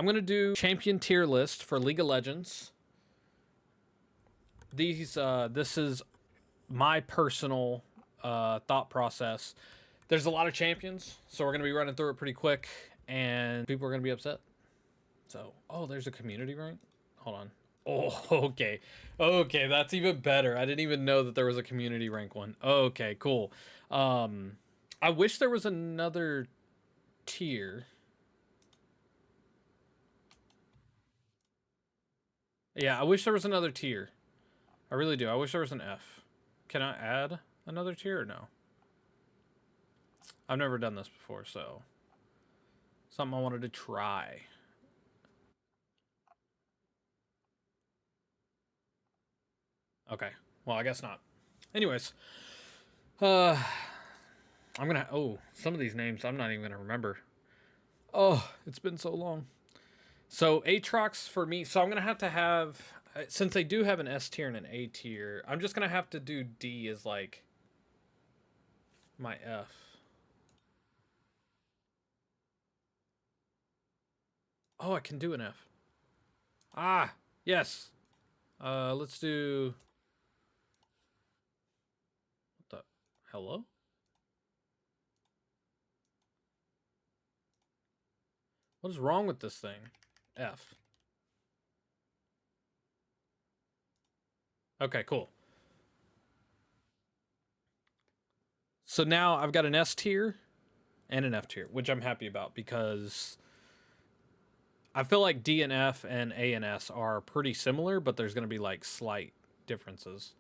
I'm going to do champion tier list for League of Legends. This is my personal thought process. There's a lot of champions, so we're going to be running through it pretty quick, and people are going to be upset. So, oh, there's a community rank. Hold on. Oh, okay. Okay, that's even better. I didn't even know that there was a community rank one. Okay, cool. I wish there was another tier. Yeah, I wish there was another tier. I really do. I wish there was an F. Can I add another tier or no? I've never done this before, so something I wanted to try. Okay. Well, I guess not. Anyways, I'm gonna. Oh, some of these names I'm not even gonna remember. Oh, it's been so long. So Aatrox for me. So I'm gonna have to have, since they do have an S tier and an A tier. I'm just gonna have to do D as like my F. Oh, I can do an F. Ah, yes. Let's do. What the? Hello? What is wrong with this thing? F. Okay, cool. So now I've got an S tier and an F tier, which I'm happy about because I feel like D and F and A and S are pretty similar, but there's going to be like slight differences.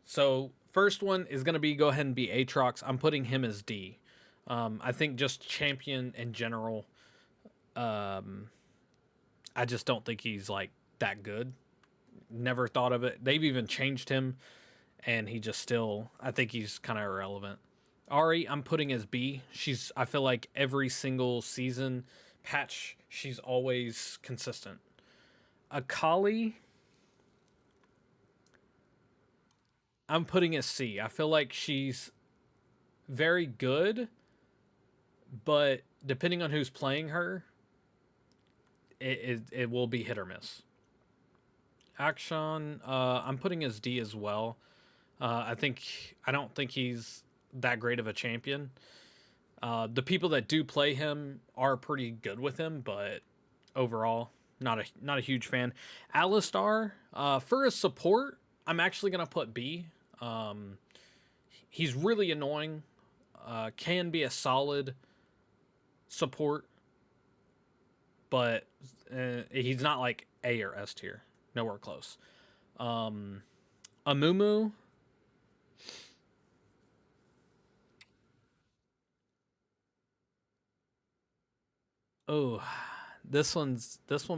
So first one is going to be go ahead and be Aatrox. I'm putting him as D. I think just champion in general. Um, I just don't think he's like that good. Never thought of it. They've even changed him, and he just still. I think he's kind of irrelevant. Ari, I'm putting as B. She's. I feel like every single season patch, she's always consistent. Akali, I'm putting as C. I feel like she's very good, but depending on who's playing her, it will be hit or miss. Action, I'm putting as D as well. I don't think he's that great of a champion. The people that do play him are pretty good with him, but overall, not a huge fan. Alistar, for a support, I'm actually gonna put B. He's really annoying. Can be a solid support, but he's not like A or S tier. Nowhere close. Amumu. Oh, this one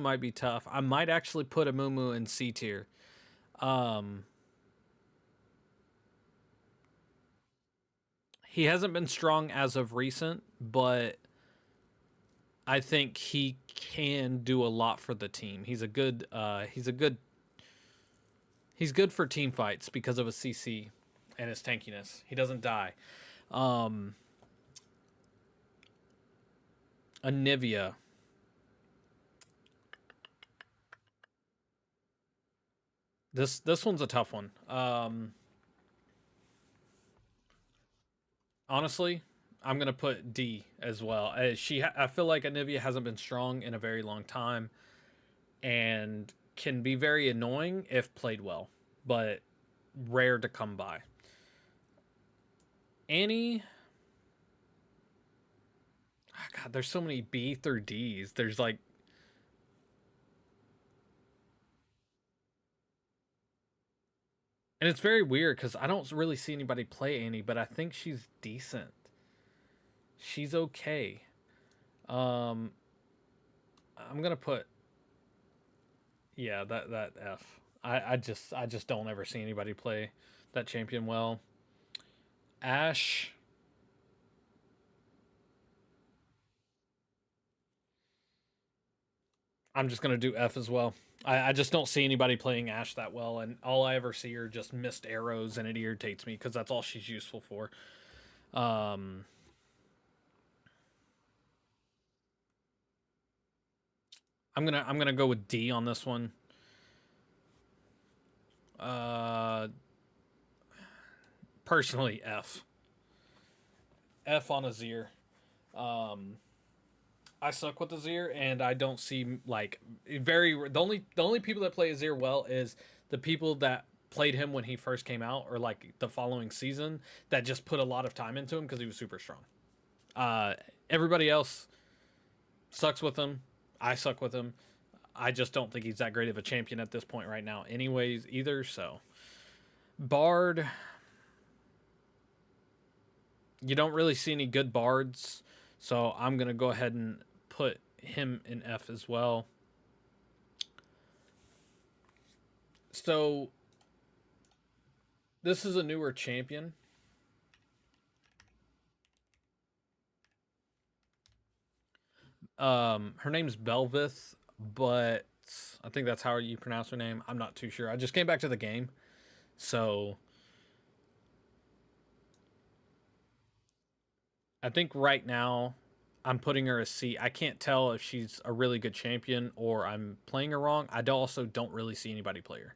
might be tough. I might actually put Amumu in C tier. Um, he hasn't been strong as of recent, but I think he can do a lot for the team. He's good for team fights because of his CC and his tankiness. He doesn't die. Um, Anivia. This one's a tough one. Honestly, I'm gonna put D as well. I feel like Anivia hasn't been strong in a very long time, and can be very annoying if played well, but rare to come by. Annie, oh God, there's so many B through Ds. There's like, and it's very weird because I don't really see anybody play Annie, but I think she's decent. She's okay. Um, I'm gonna put, yeah, that F. I just don't ever see anybody play that champion well. Ash, I'm just gonna do F as well. I just don't see anybody playing Ash that well, and all I ever see are just missed arrows, and it irritates me because that's all she's useful for. Um, I'm gonna go with D on this one. Uh, Personally, F. F on Azir. Um, I suck with Azir, and I don't see like very the only people that play Azir well is the people that played him when he first came out, or like the following season that just put a lot of time into him because he was super strong. Uh, Everybody else sucks with him. I suck with him. I just don't think he's that great of a champion at this point right now, anyways, either. So, Bard, you don't really see any good bards, so I'm gonna go ahead and put him in F as well. So this is a newer champion. Her name's Belvith, but I think that's how you pronounce her name. I'm not too sure. I just came back to the game, so I think right now I'm putting her a C. I can't tell if she's a really good champion or I'm playing her wrong. Also don't really see anybody play her.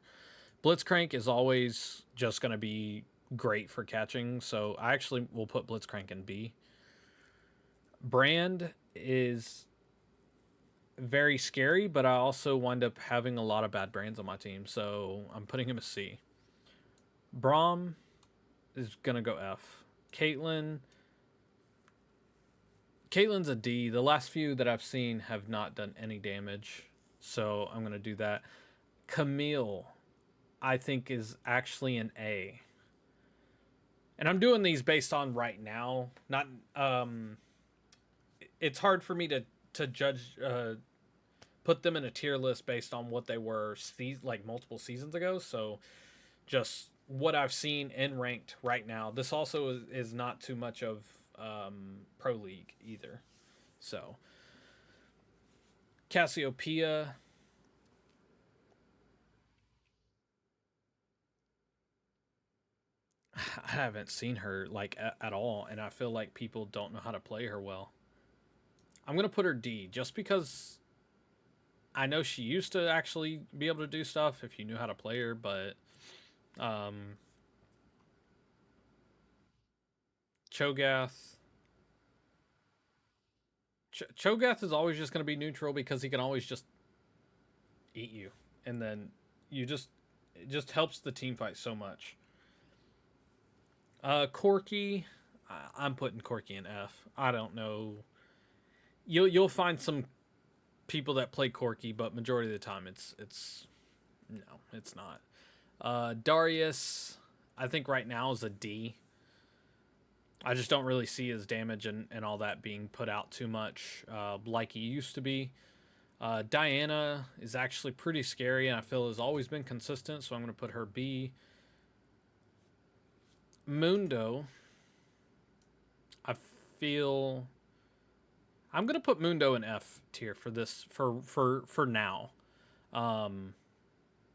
Blitzcrank is always just going to be great for catching, so I actually will put Blitzcrank in B. Brand is very scary, but I also wind up having a lot of bad brands on my team, so I'm putting him a C. Braum is gonna go F. Caitlyn's a D. The last few that I've seen have not done any damage, so I'm gonna do that. Camille, I think, is actually an A, and I'm doing these based on right now. Not It's hard for me to judge put them in a tier list based on what they were like multiple seasons ago. So just what I've seen in ranked right now. This also is not too much of pro league either. So Cassiopeia, I haven't seen her like at all, and I feel like people don't know how to play her well. I'm gonna put her D just because I know she used to actually be able to do stuff if you knew how to play her, but um, Cho'Gath. Cho'Gath is always just going to be neutral because he can always just eat you, and then you just it just helps the team fight so much. Corky, I'm putting Corky in F. I don't know. You'll find some people that play Corky, but majority of the time it's no, it's not. Darius, I think right now is a D. I just don't really see his damage and all that being put out too much like he used to be. Diana is actually pretty scary, and I feel has always been consistent, so I'm going to put her B. Mundo, I feel I'm going to put Mundo in F tier for this for now. Um,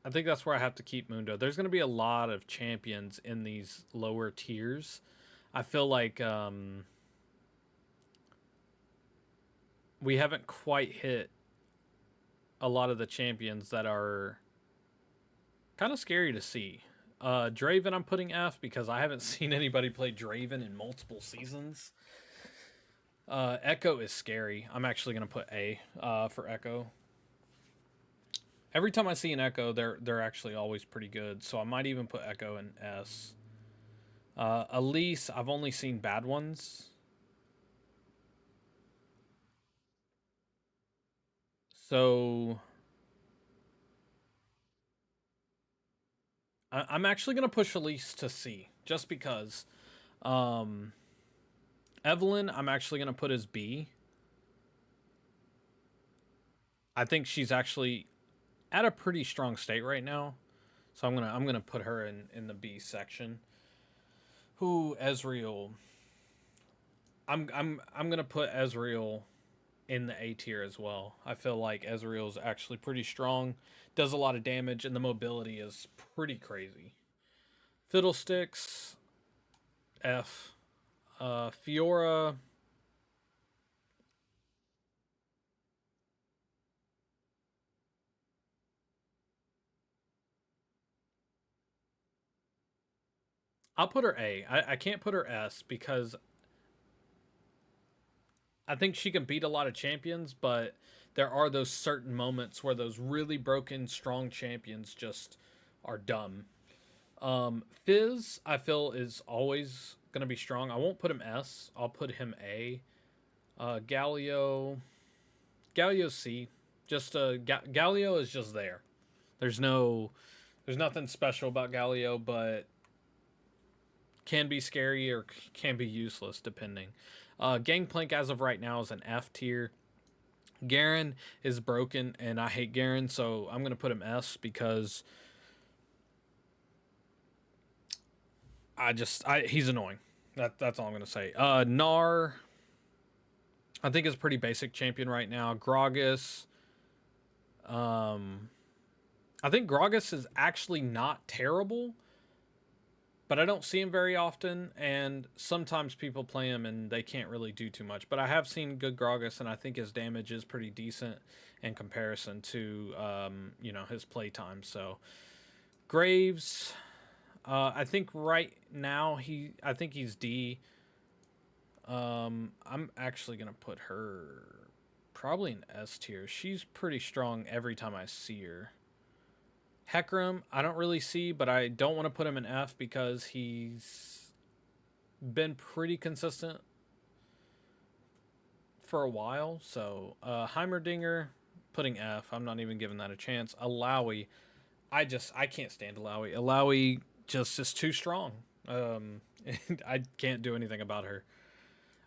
I think that's where I have to keep Mundo. There's going to be a lot of champions in these lower tiers. I feel like we haven't quite hit a lot of the champions that are kind of scary to see. Draven, I'm putting F because I haven't seen anybody play Draven in multiple seasons. Echo is scary. I'm actually gonna put A for Echo. Every time I see an Echo, they're actually always pretty good. So I might even put Echo in S. Elise, I've only seen bad ones. So I'm actually gonna push Elise to C just because. Um, Evelyn, I'm actually gonna put as B. I think she's actually at a pretty strong state right now. So I'm gonna put her in the B section. Who Ezreal? I'm gonna put Ezreal in the A tier as well. I feel like Ezreal's actually pretty strong, does a lot of damage, and the mobility is pretty crazy. Fiddlesticks, F. Fiora, I'll put her A. I can't put her S because I think she can beat a lot of champions, but there are those certain moments where those really broken, strong champions just are dumb. Fizz, I feel, is always going to be strong. I won't put him S. I'll put him A. Galio, Galio C. Just Galio is just there. There's no, there's nothing special about Galio, but can be scary or can be useless depending. Gangplank as of right now is an F tier. Garen is broken, and I hate Garen, so I'm gonna put him S because he's annoying. That's all I'm gonna say. Gnar, I think is a pretty basic champion right now. Gragas, um, I think Gragas is actually not terrible, but I don't see him very often, and sometimes people play him and they can't really do too much. But I have seen good Gragas, and I think his damage is pretty decent in comparison to his playtime. So Graves, I think right now I think he's D. I'm actually gonna put her probably an S tier. She's pretty strong every time I see her. Hecarim, I don't really see, but I don't want to put him in F because he's been pretty consistent for a while. So Heimerdinger, putting F. I'm not even giving that a chance. Alawi, I can't stand Alawi. Alawi just is too strong. I can't do anything about her.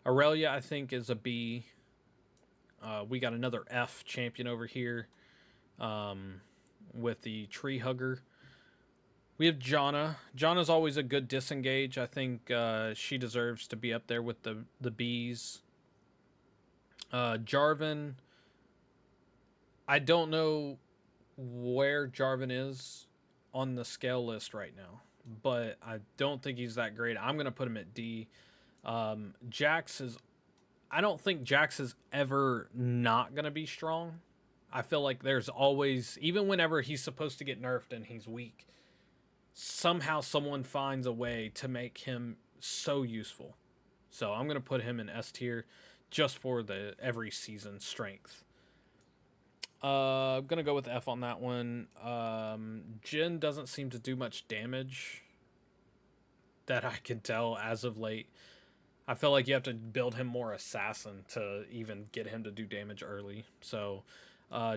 Aurelia, I think, is a B. We got another F champion over here with the Tree Hugger. We have Janna. Janna's always a good disengage. I think she deserves to be up there with the Bs. Jarvan. I don't know where Jarvan is on the scale list right now, but I don't think he's that great. I'm gonna put him at D. Jax is. I don't think Jax is ever not gonna be strong. I feel like there's always, even whenever he's supposed to get nerfed and he's weak, somehow someone finds a way to make him so useful. So I'm gonna put him in S tier just for the every season strength. I'm gonna go with F on that one. Jin doesn't seem to do much damage that I can tell as of late. I feel like you have to build him more assassin to even get him to do damage early. So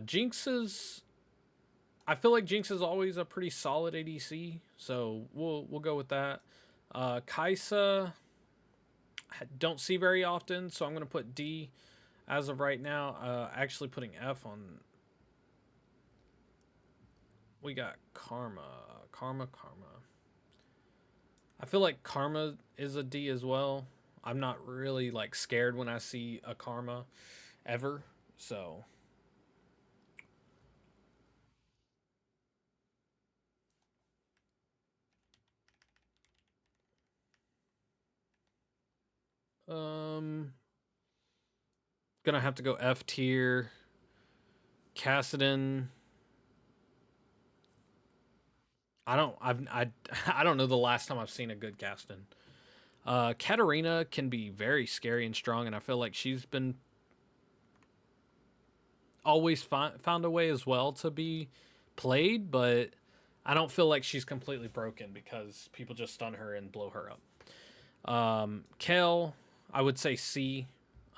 Jinx is. I feel like Jinx is always a pretty solid ADC, so we'll go with that. Kaisa, don't see very often, so I'm gonna put D as of right now. Actually, putting F on. We got Karma. I feel like Karma is a D as well. I'm not really like scared when I see a Karma ever, so um gonna have to go F tier. Cassidon. I don't know the last time I've seen a good Cassidon. Katarina can be very scary and strong, and I feel like she's been always found a way as well to be played, but I don't feel like she's completely broken because people just stun her and blow her up. Kel, I would say C.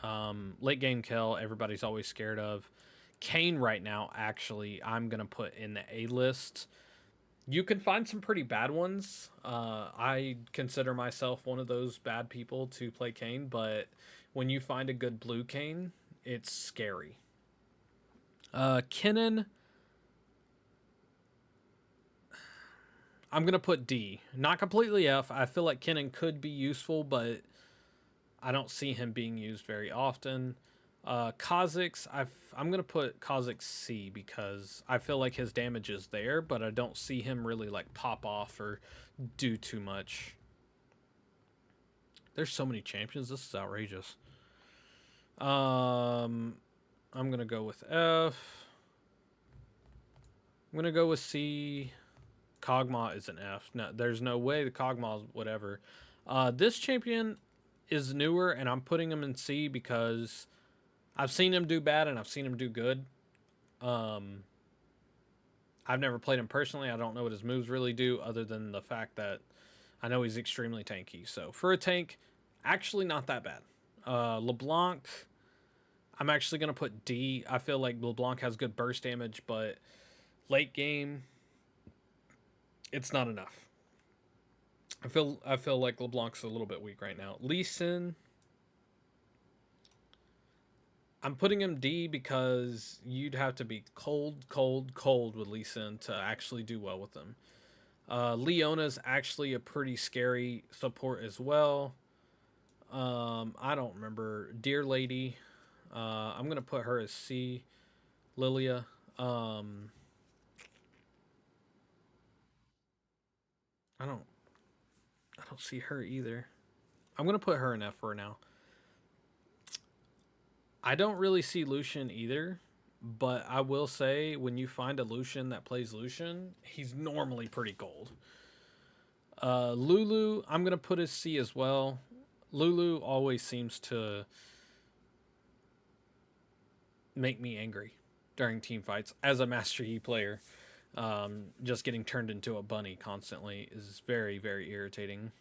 Late game Kel, everybody's always scared of. Kane right now, actually, I'm gonna put in the A list. You can find some pretty bad ones. I consider myself one of those bad people to play Kane, but when you find a good blue Kane, it's scary. Kennen, I'm gonna put D. Not completely F. I feel like Kennen could be useful, but I don't see him being used very often. Kha'Zix, I'm gonna put Kha'Zix C because I feel like his damage is there, but I don't see him really like pop off or do too much. There's so many champions. This is outrageous. I'm gonna go with F. I'm gonna go with C. Kog'Maw is an F. No, there's no way the Kog'Maw's whatever. This champion is newer, and I'm putting him in C because I've seen him do bad and I've seen him do good. Um, I've never played him personally. I don't know what his moves really do, other than the fact that I know he's extremely tanky. So for a tank, actually not that bad. LeBlanc, I'm actually gonna put D. I feel like LeBlanc has good burst damage, but late game, it's not enough. I feel like LeBlanc's a little bit weak right now. Lee Sin, I'm putting him D because you'd have to be cold, cold, cold with Lee Sin to actually do well with him. Leona's actually a pretty scary support as well. I don't remember. Dear Lady, I'm gonna put her as C. Lilia, um, I don't, I don't see her either. I'm gonna put her in F for now. I don't really see Lucian either, but I will say when you find a Lucian that plays Lucian, he's normally pretty gold. Lulu, I'm gonna put as C as well. Lulu always seems to make me angry during team fights as a Master Yi player. Just getting turned into a bunny constantly is very, very irritating.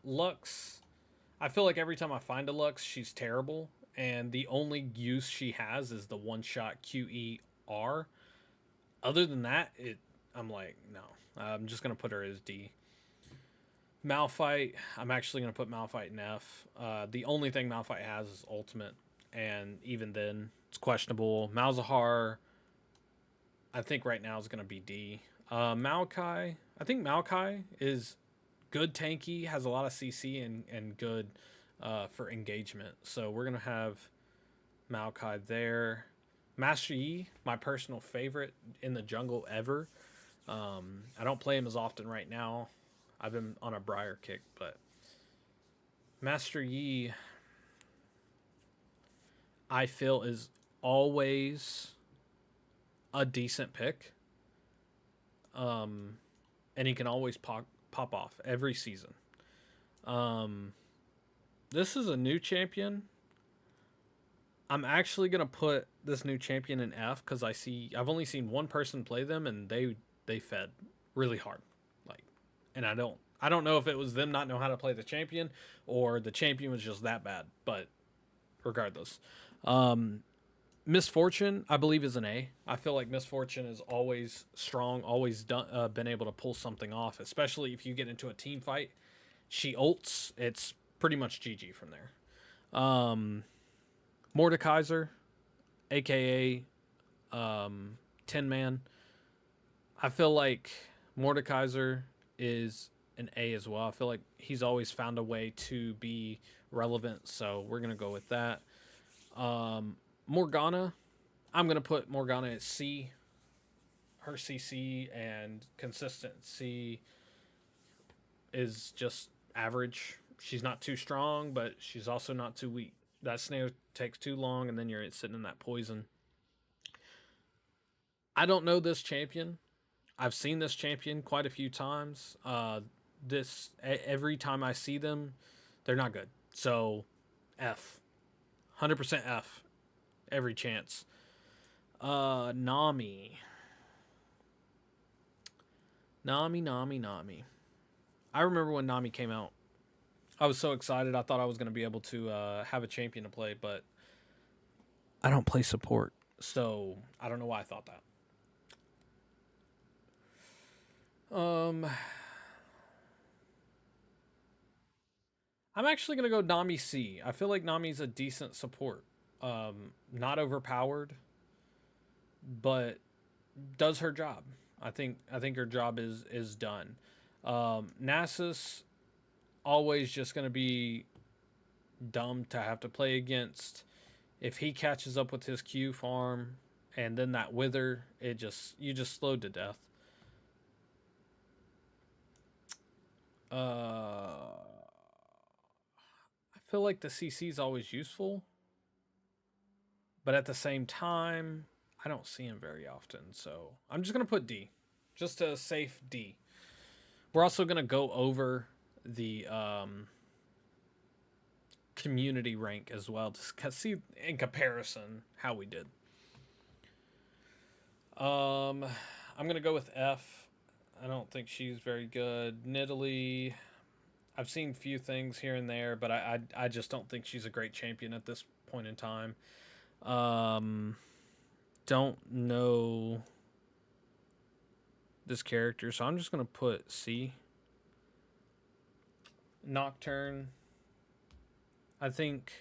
Lux, I feel like every time I find a Lux, she's terrible, and the only use she has is the one shot QER. Other than that, I'm like, no. I'm just gonna put her as D. Malphite, I'm actually gonna put Malphite in F. The only thing Malphite has is ultimate, and even then, it's questionable. Malzahar, I think right now is gonna be D. Maokai, I think Maokai is good tanky, has a lot of CC and good for engagement. So we're gonna have Maokai there. Master Yi, my personal favorite in the jungle ever. I don't play him as often right now. I've been on a Briar kick, but Master Yi, I feel is always a decent pick. Um, and he can always pop off every season. Um, this is a new champion. I'm actually gonna put this new champion in F because I've only seen one person play them and they fed really hard, like, and I don't know if it was them not know how to play the champion or the champion was just that bad, but regardless, um, Misfortune I believe is an A. I feel like Misfortune is always strong, always been able to pull something off, especially if you get into a team fight. She ults, it's pretty much GG from there. Mordekaiser, aka Tin Man. I feel like Mordekaiser is an A as well. I feel like he's always found a way to be relevant, so we're gonna go with that. Morgana, I'm gonna put Morgana at C. Her CC and consistency is just average. She's not too strong, but she's also not too weak. That snare takes too long, and then you're sitting in that poison. I don't know this champion. I've seen this champion quite a few times. Every time I see them, they're not good. So, F, 100% F, every chance. Nami, Nami. I remember when Nami came out. I was so excited. I thought I was going to be able to have a champion to play, but I don't play support, so I don't know why I thought that. I'm actually gonna go Nami C. I feel like Nami's a decent support. Not overpowered, but does her job. I think her job is done. Nasus always just gonna be dumb to have to play against. If he catches up with his Q farm and then that wither, you just slowed to death. I feel like the CC is always useful, but at the same time, I don't see him very often. So I'm just gonna put D, just a safe D. We're also going to go over the community rank as well to see in comparison how we did. I'm going to go with F. I don't think she's very good. Nidalee, I've seen few things here and there, but I just don't think she's a great champion at this point in time. Um, don't know this character, so I'm just gonna put C. Nocturne. I think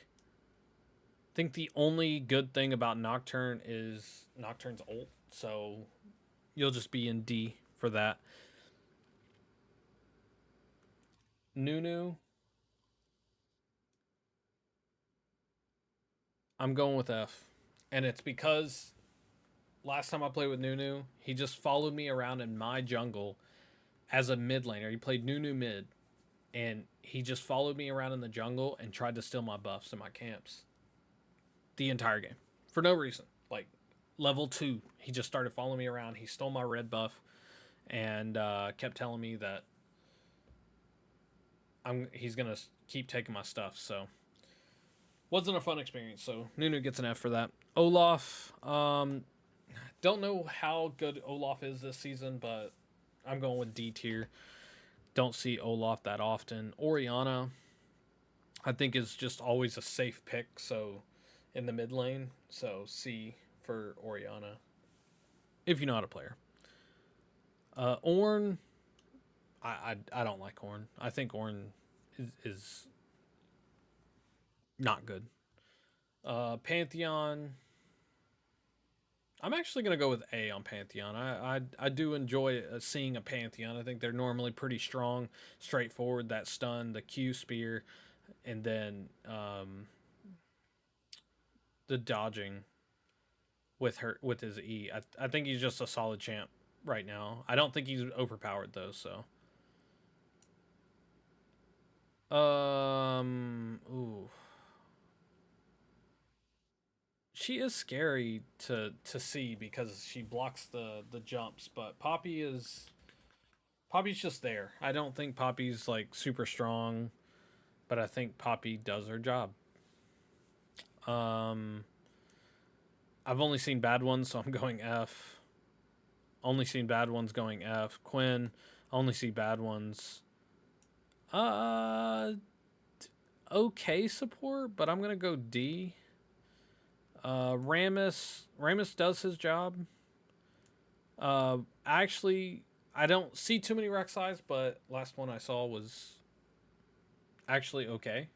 the only good thing about Nocturne is Nocturne's ult, so you'll just be in D for that. Nunu, I'm going with F, and it's because last time I played with Nunu, he just followed me around in my jungle as a mid laner. He played Nunu mid, and he just followed me around in the jungle and tried to steal my buffs and my camps the entire game for no reason. Like level 2, he just started following me around. He stole my red buff and kept telling me that he's gonna keep taking my stuff. So wasn't a fun experience. So Nunu gets an F for that. Olaf, don't know how good Olaf is this season, but I'm going with D tier. Don't see Olaf that often. Oriana, I think, is just always a safe pick. So in the mid lane, so C for Oriana if you know how to play her. Ornn, I don't like Ornn. I think Ornn is not good. Pantheon, I'm actually gonna go with A on Pantheon. I do enjoy seeing a Pantheon. I think they're normally pretty strong, straightforward. That stun, the Q spear, and then the dodging with his E. I think he's just a solid champ right now. I don't think he's overpowered though. So, ooh, she is scary to see because she blocks the jumps. But Poppy's just there. I don't think Poppy's like super strong, but I think Poppy does her job. Um, I've only seen bad ones, so I'm going F. Only seen bad ones going F. Quinn, only see bad ones. Uh, okay support, but I'm gonna go D. Ramus does his job. Actually, I don't see too many Rek'Sais, but last one I saw was actually okay.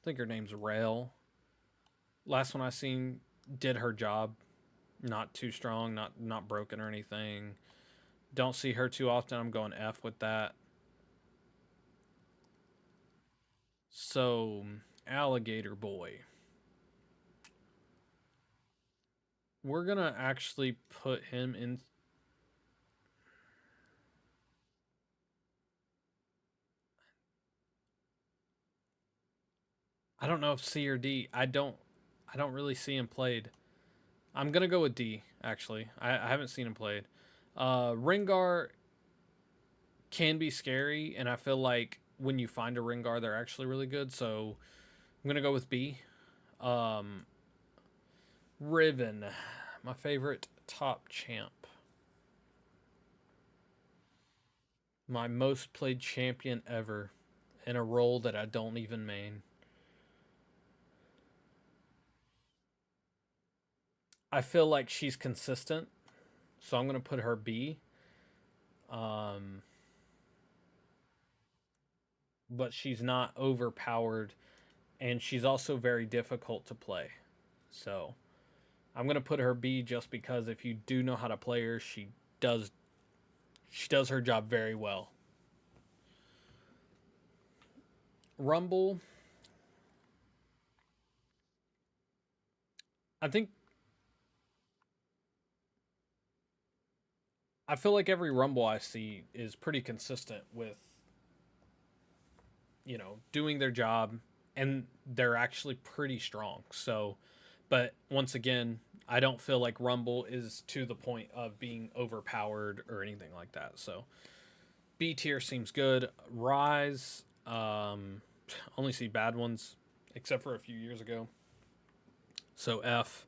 I think her name's Rail. Last one I seen did her job. Not too strong, not broken or anything. Don't see her too often. I'm going F with that. So, Alligator Boy. We're gonna actually put him in. I don't know if C or D. I don't really see him played. I'm gonna go with D. Actually, I haven't seen him played. Rengar can be scary, and I feel like when you find a Rengar, they're actually really good. So I'm gonna go with B. Um, Riven, my favorite top champ. My most played champion ever in a role that I don't even main. I feel like she's consistent, so I'm gonna put her B. Um, but she's not overpowered, and she's also very difficult to play. So I'm gonna put her B just because if you do know how to play her, does she does her job very well. Rumble, I think I feel like every Rumble I see is pretty consistent with doing their job, and they're actually pretty strong. So But once again, I don't feel like Rumble is to the point of being overpowered or anything like that. So B tier seems good. Rise, only see bad ones, except for a few years ago. So F.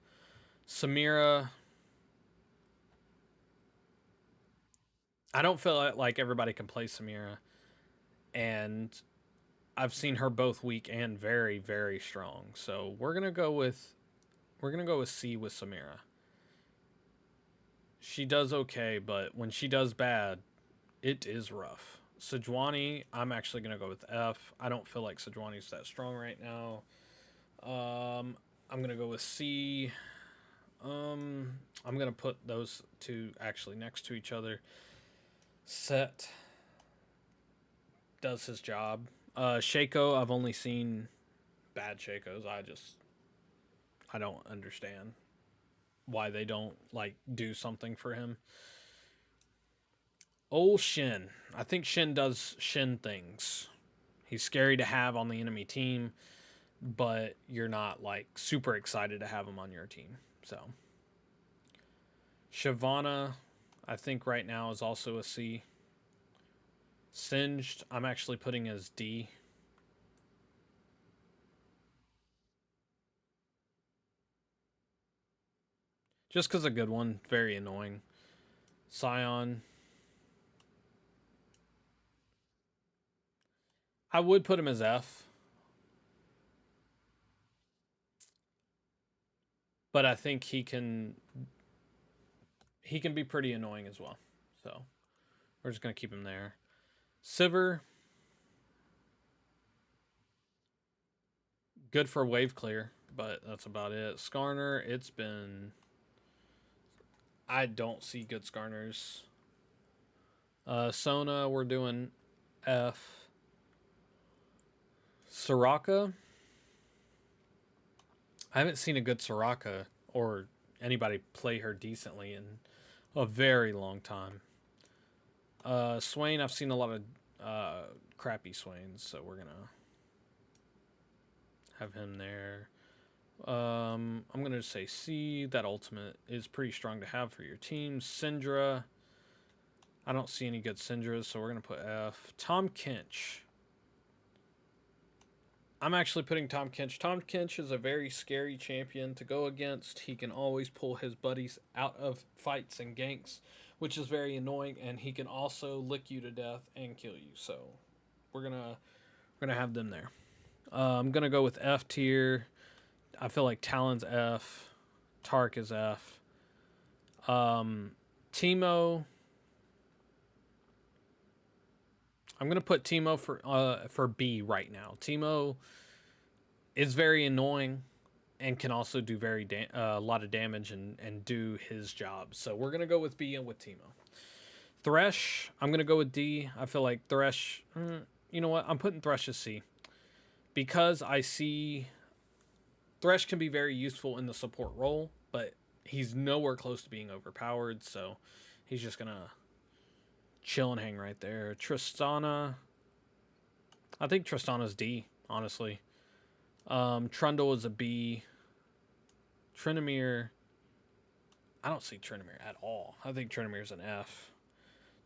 Samira, I don't feel like everybody can play Samira, and I've seen her both weak and very very strong. So we're gonna go with C with Samira. She does okay, but when she does bad, it is rough. Sejuani, I'm actually gonna go with F. I don't feel like Sejuani's that strong right now. I'm gonna go with C. I'm gonna put those two actually next to each other. Set does his job. Shaco, I've only seen bad Shakos. I don't understand why they don't like do something for him. Old Shin. I think Shin does Shin things. He's scary to have on the enemy team, but you're not like super excited to have him on your team. So Shyvana, I think right now is also a C. Singed, I'm actually putting as D. Just because a good one, very annoying. Scion, I would put him as F, but I think he can be pretty annoying as well. So we're just gonna keep him there. Sivir, good for wave clear, but that's about it. Skarner, it's been I don't see good Skarners. Sona, we're doing F. Soraka, I haven't seen a good Soraka or anybody play her decently in a very long time. Swain, I've seen a lot of crappy Swains, so we're gonna have him there. I'm gonna say C. That ultimate is pretty strong to have for your team. Syndra, I don't see any good Syndras, so we're gonna put F. Tom Kench, I'm actually putting Tom Kench. Tom Kench is a very scary champion to go against. He can always pull his buddies out of fights and ganks, which is very annoying, and he can also lick you to death and kill you. So we're gonna have them there. I'm gonna go with F tier. I feel like Talon's F, Tark is F. Timo, I'm gonna put Timo for B right now. Timo is very annoying and can also do a lot of damage and do his job. So we're gonna go with B and with Timo. Thresh, I'm gonna go with D. I feel like Thresh. You know what? I'm putting Thresh as C because I see Thresh can be very useful in the support role, but he's nowhere close to being overpowered. So he's just gonna chill and hang right there. Tristana, I think Tristana's D. Honestly, Trundle is a B. Tryndamere, I don't see Tryndamere at all. I think Tryndamere's an F.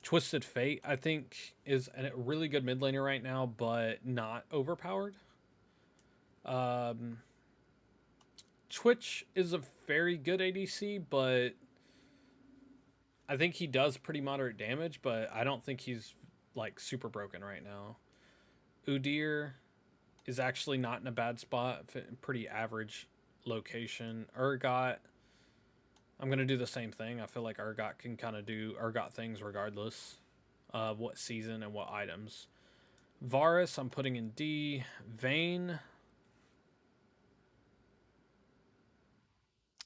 Twisted Fate, I think, is a really good mid laner right now, but not overpowered. Um, Twitch is a very good ADC, but I think he does pretty moderate damage, but I don't think he's like super broken right now. Udyr is actually not in a bad spot, pretty average location. Urgot, I'm gonna do the same thing. I feel like Urgot can kind of do Urgot things regardless of what season and what items. Varus, I'm putting in D. Vayne,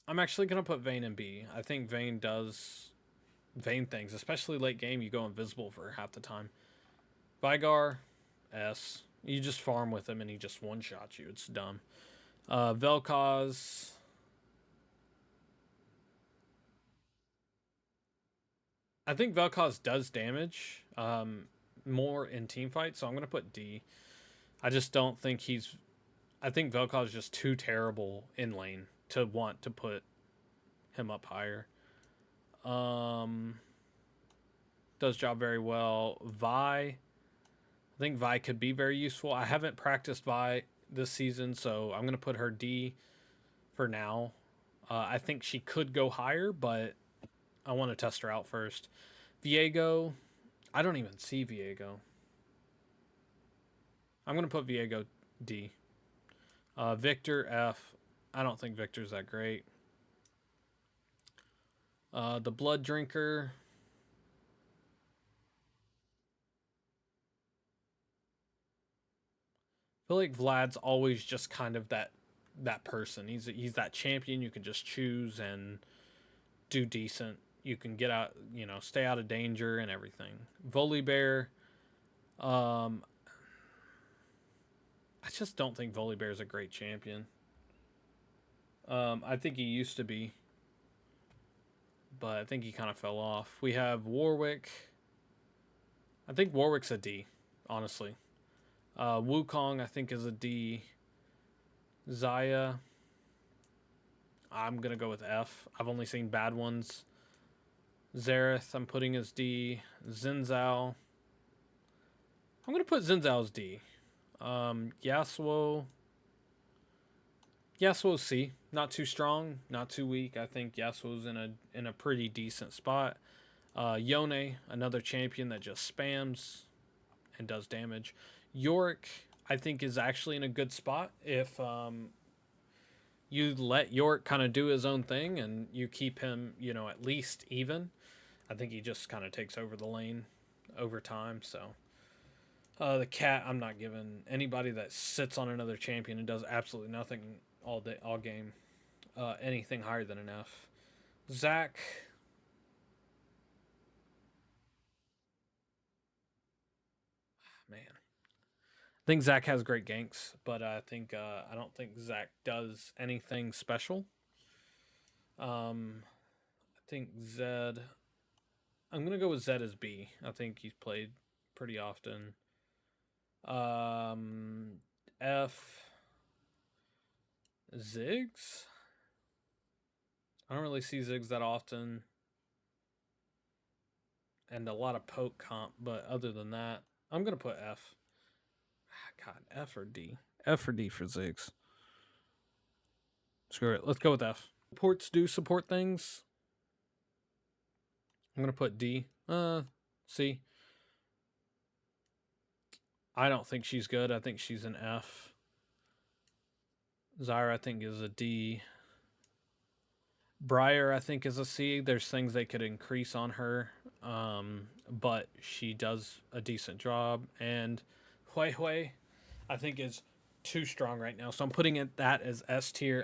I'm actually gonna put Vayne in B. I think Vayne does Vayne things, especially late game. You go invisible for half the time. Vigar, S. You just farm with him and he just one shots you. It's dumb. Vel'Koz, I think Vel'Koz does damage more in team fights, so I'm gonna put D. I just don't think he's. I think Vel'Koz is just too terrible in lane. to want to put him up higher. Um, does job very well. Vi, I think Vi could be very useful. I haven't practiced Vi this season, so I'm gonna put her D for now. I think she could go higher, but I want to test her out first. Viego, I don't even see Viego. I'm gonna put Viego D. Victor F. I don't think Victor's that great. The Blood Drinker. I feel like Vlad's always just kind of that person. He's that champion you can just choose and do decent. You can get out, stay out of danger and everything. Volibear. Um, I just don't think Volibear is a great champion. I think he used to be, but I think he kind of fell off. We have Warwick. I think Warwick's a D, honestly. Wukong, I think, is a D. Zaya, I'm going to go with F. I've only seen bad ones. Zareth, I'm putting as D. Zinzao, I'm going to put Zinzao as D. Yasuo, Yasuo's C. Not too strong, not too weak. I think Yasuo's in a pretty decent spot. Yone, another champion that just spams and does damage. Yorick, I think, is actually in a good spot if you let Yorick kind of do his own thing and you keep him, at least even. I think he just kind of takes over the lane over time. So the cat, I'm not giving anybody that sits on another champion and does absolutely nothing all day, all game, anything higher than an F. Zach, man, I think Zach has great ganks, but I don't think Zach does anything special. I think Zed. I'm gonna go with Zed as B. I think he's played pretty often. Um, F. Ziggs. I don't really see Ziggs that often, and a lot of poke comp. But other than that, I'm gonna put F. God, F or D. F or D for Ziggs. Screw it. Let's go with F. Ports do support things. I'm gonna put D. C. I don't think she's good. I think she's an F. Zyra, I think, is a D. Briar, I think, is a C. There's things they could increase on her, but she does a decent job. And Hui Hui, I think, is too strong right now. So I'm putting that as S tier.